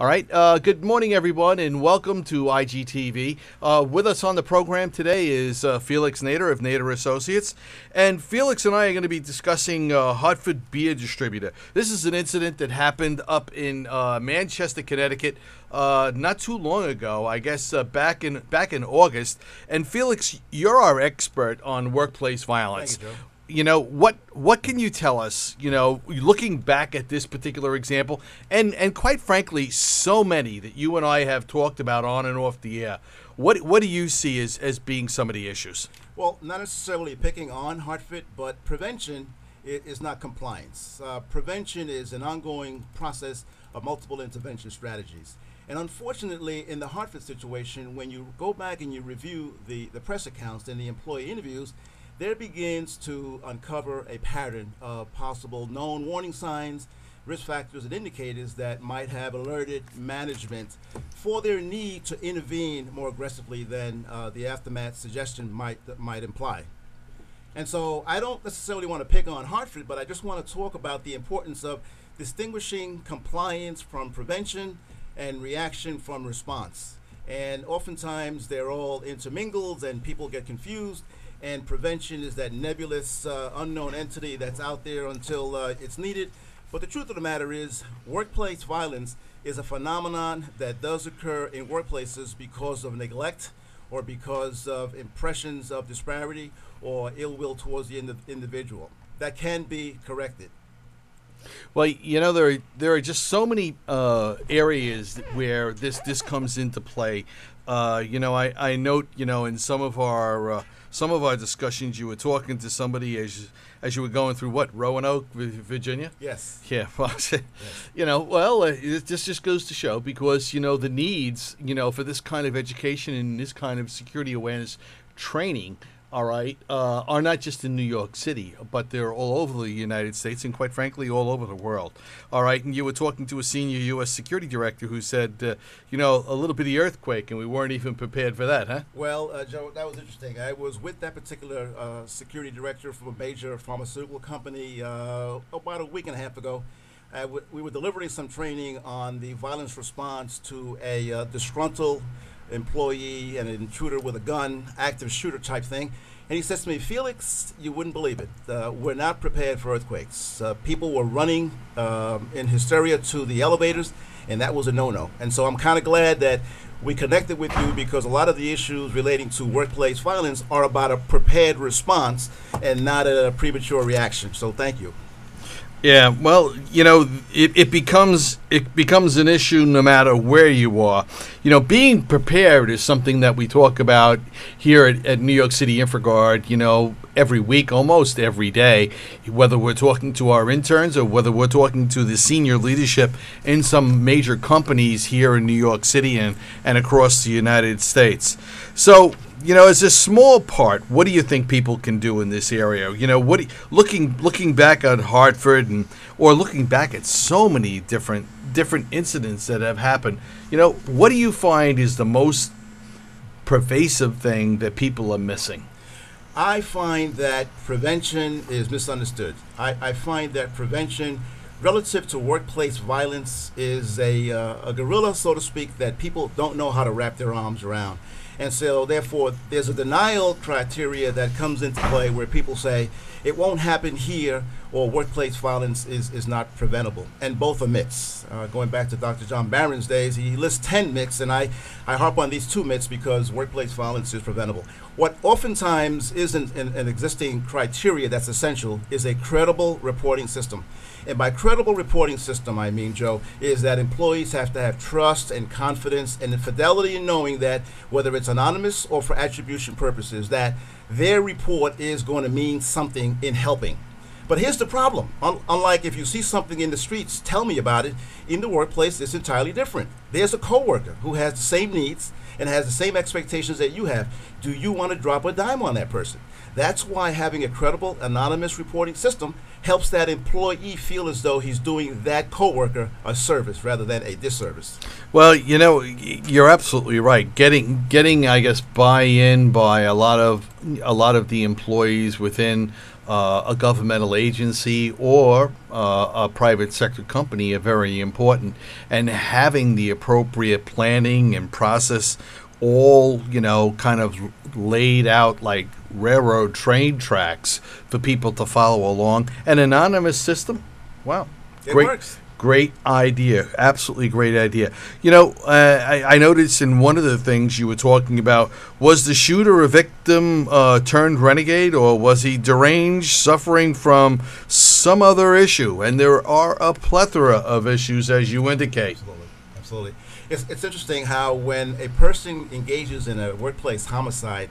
All right. Good morning, everyone, and welcome to IGTV. With us on the program today is Felix Nader of Nader Associates. And Felix and I are going to be discussing Hartford Beer Distributor. This is an incident that happened up in Manchester, Connecticut, not too long ago, I guess back in August. And Felix, you're our expert on workplace violence. Thank you, Joe. You know, what can you tell us, looking back at this particular example, and quite frankly, so many that you and I have talked about on and off the air. What do you see as being some of the issues? Well, not necessarily picking on Hartford, but prevention is not compliance. Prevention is an ongoing process of multiple intervention strategies. And unfortunately, in the Hartford situation, when you go back and you review the press accounts and the employee interviews, there begins to uncover a pattern of possible known warning signs, risk factors, and indicators that might have alerted management for their need to intervene more aggressively than the aftermath suggestion might imply. And so I don't necessarily want to pick on Hartford, but I just want to talk about the importance of distinguishing compliance from prevention and reaction from response. And oftentimes they're all intermingled and people get confused. And prevention is that nebulous, unknown entity that's out there until it's needed. But the truth of the matter is, workplace violence is a phenomenon that does occur in workplaces because of neglect or because of impressions of disparity or ill will towards the individual. That can be corrected. Well, there are just so many areas where this comes into play. I note, in some of our discussions, you were talking to somebody as you were going through Roanoke, Virginia. Yes. Yeah. Well, this just goes to show because the needs for this kind of education and this kind of security awareness training. All right, are not just in New York City, but they're all over the United States and, quite frankly, all over the world. All right, and you were talking to a senior U.S. security director who said, a little bitty earthquake, and we weren't even prepared for that, huh? Well, Joe, that was interesting. I was with that particular security director from a major pharmaceutical company about a week and a half ago. We were delivering some training on the violence response to a disgruntled employee and an intruder with a gun, active shooter type thing. And he says to me, Felix, you wouldn't believe it. We're not prepared for earthquakes. People were running in hysteria to the elevators, and that was a no-no. And so I'm kind of glad that we connected with you because a lot of the issues relating to workplace violence are about a prepared response and not a premature reaction. So thank you. Yeah, well, it becomes an issue no matter where you are. Being prepared is something that we talk about here at New York City InfraGard, every week, almost every day, whether we're talking to our interns or whether we're talking to the senior leadership in some major companies here in New York City and across the United States. So, as a small part, what do you think people can do in this area? Looking back at Hartford or looking back at so many different incidents that have happened, what do you find is the most pervasive thing that people are missing? I find that prevention is misunderstood. I find that prevention relative to workplace violence is a gorilla, so to speak, that people don't know how to wrap their arms around. And so, therefore, there's a denial criteria that comes into play where people say it won't happen here or workplace violence is not preventable. And both are myths. Going back to Dr. John Barron's days, he lists 10 myths, and I harp on these 2 myths because workplace violence is preventable. What oftentimes isn't an existing criteria that's essential is a credible reporting system. And by credible reporting system, I mean, Joe, is that employees have to have trust and confidence and fidelity in knowing that whether it's anonymous or for attribution purposes, that their report is going to mean something in helping. But here's the problem. Unlike if you see something in the streets, tell me about it. In the workplace, it's entirely different. There's a coworker who has the same needs and has the same expectations that you have. Do you want to drop a dime on that person? That's why having a credible, anonymous reporting system helps that employee feel as though he's doing that coworker a service rather than a disservice. Well, you're absolutely right. Getting, I guess, buy-in by a lot of the employees within a governmental agency or a private sector company are very important. And having the appropriate planning and process all, kind of laid out like railroad train tracks for people to follow along. An anonymous system, wow. It works. Great idea. Absolutely great idea. I noticed in one of the things you were talking about, was the shooter a victim turned renegade, or was he deranged, suffering from some other issue? And there are a plethora of issues, as you indicate. Absolutely. It's interesting how when a person engages in a workplace homicide,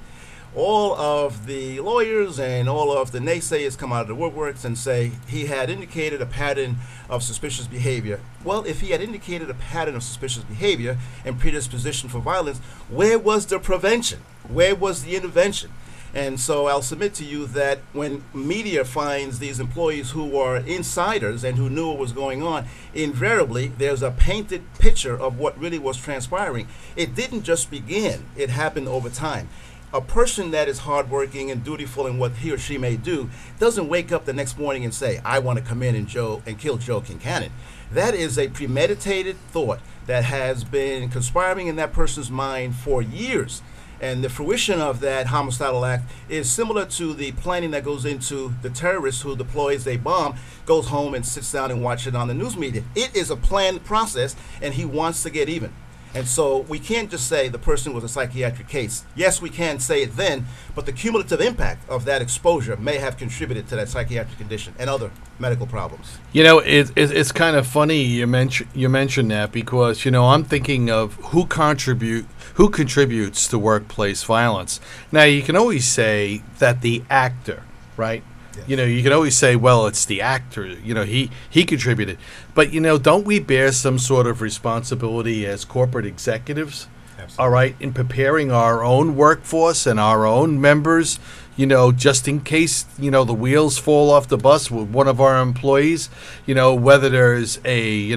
all of the lawyers and all of the naysayers come out of the woodworks and say he had indicated a pattern of suspicious behavior. Well, if he had indicated a pattern of suspicious behavior and predisposition for violence, where was the prevention? Where was the intervention? And so I'll submit to you that when media finds these employees who are insiders and who knew what was going on, invariably there's a painted picture of what really was transpiring. It didn't just begin, it happened over time. A person that is hardworking and dutiful in what he or she may do doesn't wake up the next morning and say, I want to come in and kill Joe Kincannon. That is a premeditated thought that has been conspiring in that person's mind for years. And the fruition of that homicidal act is similar to the planning that goes into the terrorist who deploys a bomb, goes home and sits down and watches it on the news media. It is a planned process, and he wants to get even. And so we can't just say the person was a psychiatric case. Yes, we can say it then, but the cumulative impact of that exposure may have contributed to that psychiatric condition and other medical problems. It's kind of funny you mention that, because I'm thinking of who contributes to workplace violence. Now, you can always say that the actor, right? Yes. You can always say, well, it's the actor, he contributed. But, don't we bear some sort of responsibility as corporate executives, Absolutely. All right, in preparing our own workforce and our own members, just in case, the wheels fall off the bus with one of our employees, whether there's a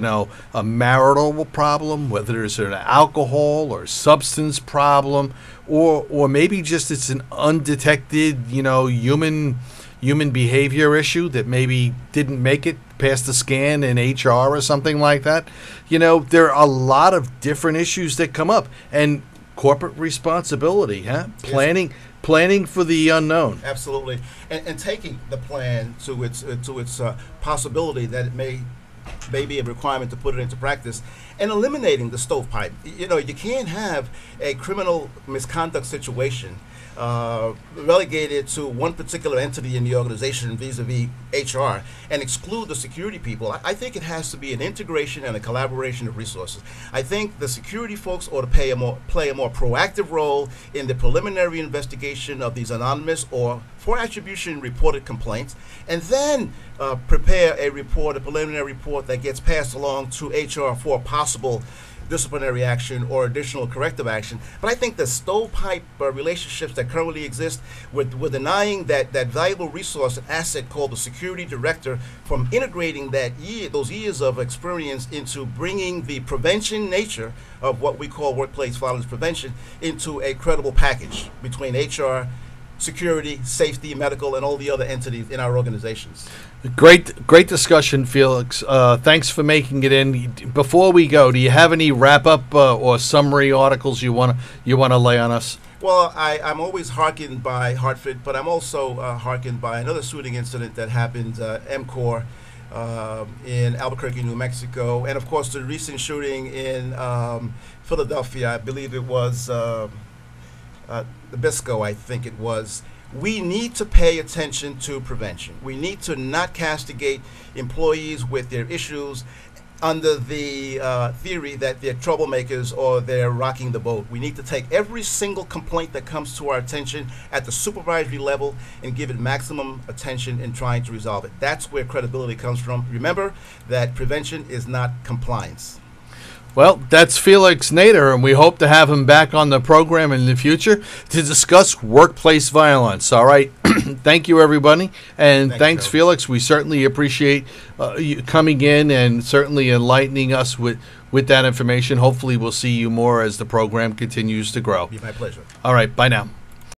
marital problem, whether there's an alcohol or substance problem, or maybe just it's an undetected, human behavior issue that maybe didn't make it past the scan in HR or something like that. There are a lot of different issues that come up, and corporate responsibility, planning for the unknown. Absolutely, and taking the plan to its possibility that it may be a requirement to put it into practice, and eliminating the stovepipe. You can't have a criminal misconduct situation relegated to one particular entity in the organization vis-a-vis HR and exclude the security people. I think it has to be an integration and a collaboration of resources. I think the security folks ought to play a more proactive role in the preliminary investigation of these anonymous or for attribution reported complaints, and then prepare a preliminary report that gets passed along to HR for possible disciplinary action or additional corrective action. But I think the stovepipe relationships that currently exist with denying that valuable resource and asset called the security director from integrating those years of experience into bringing the prevention nature of what we call workplace violence prevention into a credible package between HR, security, safety, medical, and all the other entities in our organizations. Great discussion, Felix. Thanks for making it in. Before we go, do you have any wrap-up or summary articles you want to lay on us? Well, I'm always hearkened by Hartford, but I'm also hearkened by another shooting incident that happened, MCOR, in Albuquerque, New Mexico, and of course the recent shooting in Philadelphia. I believe it was Nabisco, I think it was. We need to pay attention to prevention. We need to not castigate employees with their issues under the theory that they're troublemakers or they're rocking the boat. We need to take every single complaint that comes to our attention at the supervisory level and give it maximum attention in trying to resolve it. That's where credibility comes from. Remember that prevention is not compliance. Well, that's Felix Nader, and we hope to have him back on the program in the future to discuss workplace violence. All right. Thank you, everybody. And thanks, Felix. We certainly appreciate you coming in and certainly enlightening us with that information. Hopefully, we'll see you more as the program continues to grow. It'll be my pleasure. All right. Bye now.